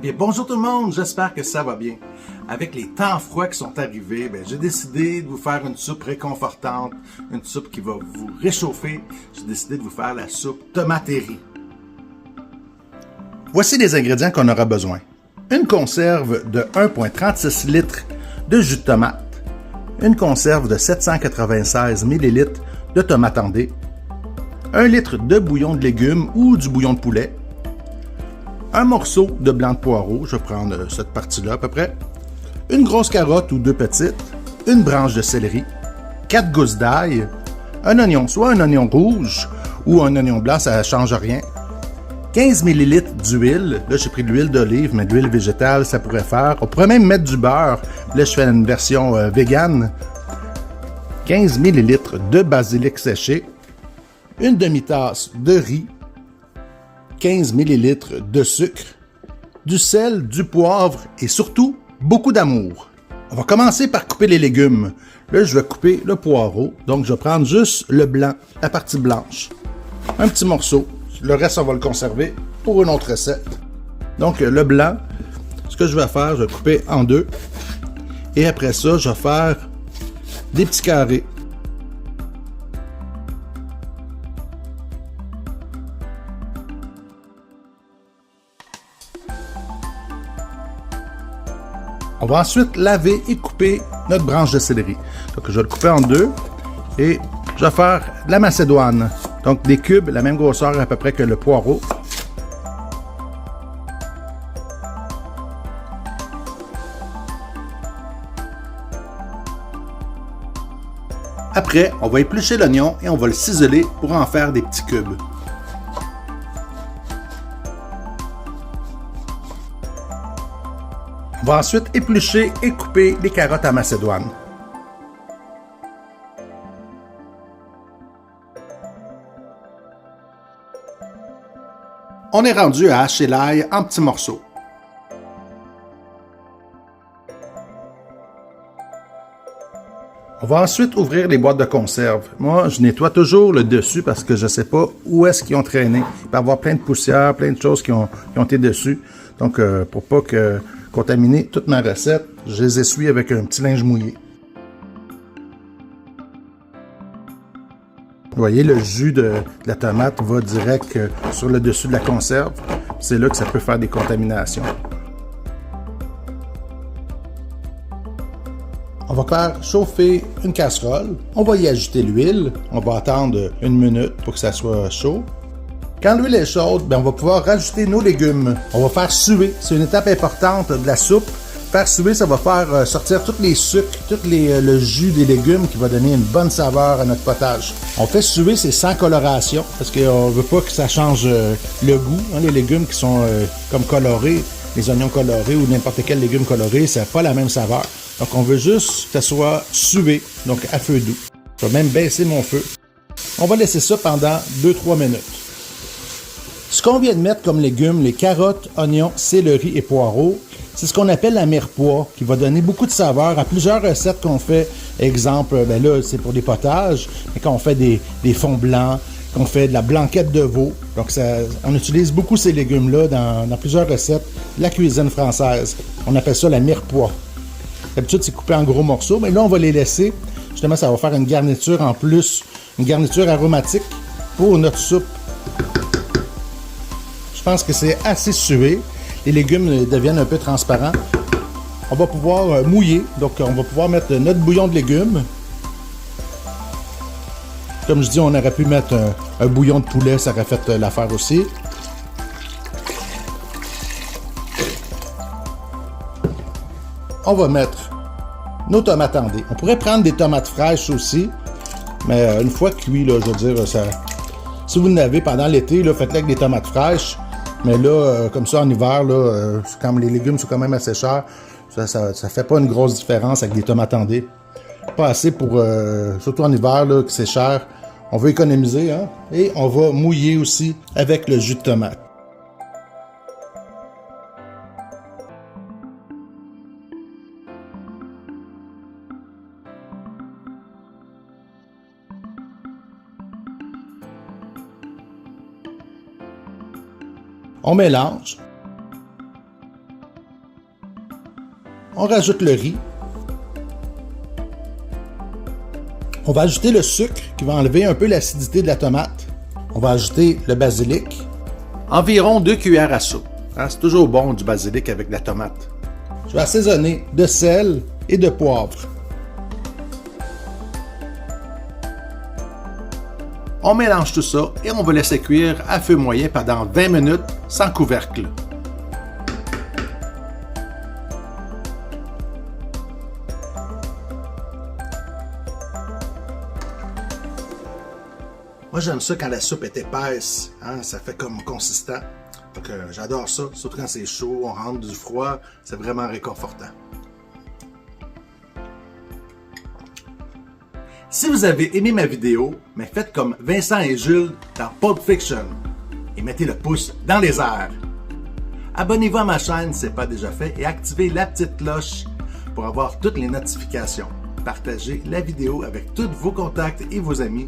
bien, bonjour tout le monde, j'espère que ça va bien. Avec les temps froids qui sont arrivés, j'ai décidé de vous faire une soupe réconfortante, une soupe qui va vous réchauffer. J'ai décidé de vous faire la soupe tomate et riz. Voici les ingrédients qu'on aura besoin. Une conserve de 1,36 litres de jus de tomate, une conserve de 796 ml de tomates en dés, 1 litre de bouillon de légumes ou du bouillon de poulet, un morceau de blanc de poireau, je vais prendre cette partie-là à peu près, une grosse carotte ou deux petites, une branche de céleri, 4 gousses d'ail, un oignon, soit un oignon rouge ou un oignon blanc, ça ne change rien, 15 ml d'huile, là j'ai pris de l'huile d'olive, mais de l'huile végétale ça pourrait faire, on pourrait même mettre du beurre, là je fais une version végane, 15 ml de basilic séché, une demi-tasse de riz, 15 ml de sucre, du sel, du poivre et surtout beaucoup d'amour. On va commencer par couper les légumes. Là, je vais couper le poireau, donc je vais prendre juste le blanc, la partie blanche. Un petit morceau. Le reste, on va le conserver pour une autre recette. Donc, le blanc, ce que je vais faire, je vais couper en deux. Et après ça, je vais faire des petits carrés. On va ensuite laver et couper notre branche de céleri. Donc, je vais le couper en deux et je vais faire de la macédoine. Donc, des cubes, la même grosseur à peu près que le poireau. Après, on va éplucher l'oignon et on va le ciseler pour en faire des petits cubes. On va ensuite éplucher et couper les carottes à macédoine. On est rendu à hacher l'ail en petits morceaux. On va ensuite ouvrir les boîtes de conserve. Moi, je nettoie toujours le dessus parce que je ne sais pas où est-ce qu'ils ont traîné. Il peut y avoir plein de poussière, plein de choses qui ont été dessus. Donc, pour pas contaminer toute ma recette, je les essuie avec un petit linge mouillé. Vous voyez, le jus de la tomate va direct sur le dessus de la conserve. C'est là que ça peut faire des contaminations. On va faire chauffer une casserole. On va y ajouter l'huile. On va attendre une minute pour que ça soit chaud. Quand l'huile est chaude, on va pouvoir rajouter nos légumes. On va faire suer. C'est une étape importante de la soupe. Faire suer, ça va faire sortir tous les sucres, le jus des légumes qui va donner une bonne saveur à notre potage. On fait suer, c'est sans coloration parce qu'on ne veut pas que ça change le goût. Les légumes qui sont comme colorés, les oignons colorés ou n'importe quel légume coloré, ça n'a pas la même saveur. Donc on veut juste que ça soit sué, donc à feu doux. Je vais même baisser mon feu. On va laisser ça pendant 2-3 minutes. Ce qu'on vient de mettre comme légumes, les carottes, oignons, céleri et poireaux, c'est ce qu'on appelle la mirepoix, qui va donner beaucoup de saveur à plusieurs recettes qu'on fait. Exemple, là, c'est pour des potages, mais quand on fait des fonds blancs, qu'on fait de la blanquette de veau. Donc, on utilise beaucoup ces légumes-là dans plusieurs recettes de la cuisine française. On appelle ça la mirepoix. D'habitude, c'est coupé en gros morceaux, mais là, on va les laisser. Justement, ça va faire une garniture en plus, une garniture aromatique pour notre soupe. Je pense que c'est assez sué. Les légumes deviennent un peu transparents. On va pouvoir mouiller. Donc, on va pouvoir mettre notre bouillon de légumes. Comme je dis, on aurait pu mettre un bouillon de poulet. Ça aurait fait l'affaire aussi. On va mettre nos tomates en dés. On pourrait prendre des tomates fraîches aussi. Mais une fois cuit, là, je veux dire, si vous en avez pendant l'été, faites-le avec des tomates fraîches. Mais là, comme ça, en hiver, là, quand les légumes sont quand même assez chers, ça fait pas une grosse différence avec des tomates en dés. Pas assez pour, surtout en hiver, là, que c'est cher. On veut économiser, hein? Et on va mouiller aussi avec le jus de tomate. On mélange. On rajoute le riz. On va ajouter le sucre qui va enlever un peu l'acidité de la tomate. On va ajouter le basilic. Environ 2 cuillères à soupe. C'est toujours bon du basilic avec de la tomate. Je vais assaisonner de sel et de poivre. On mélange tout ça et on va laisser cuire à feu moyen pendant 20 minutes sans couvercle. Moi, j'aime ça quand la soupe est épaisse, ça fait comme consistant. Donc, j'adore ça, surtout quand c'est chaud, on rentre du froid, c'est vraiment réconfortant. Si vous avez aimé ma vidéo, mais faites comme Vincent et Jules dans Pulp Fiction et mettez le pouce dans les airs. Abonnez-vous à ma chaîne si ce n'est pas déjà fait et activez la petite cloche pour avoir toutes les notifications. Partagez la vidéo avec tous vos contacts et vos amis.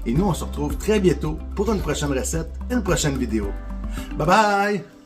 Et nous, on se retrouve très bientôt pour une prochaine recette, une prochaine vidéo. Bye bye!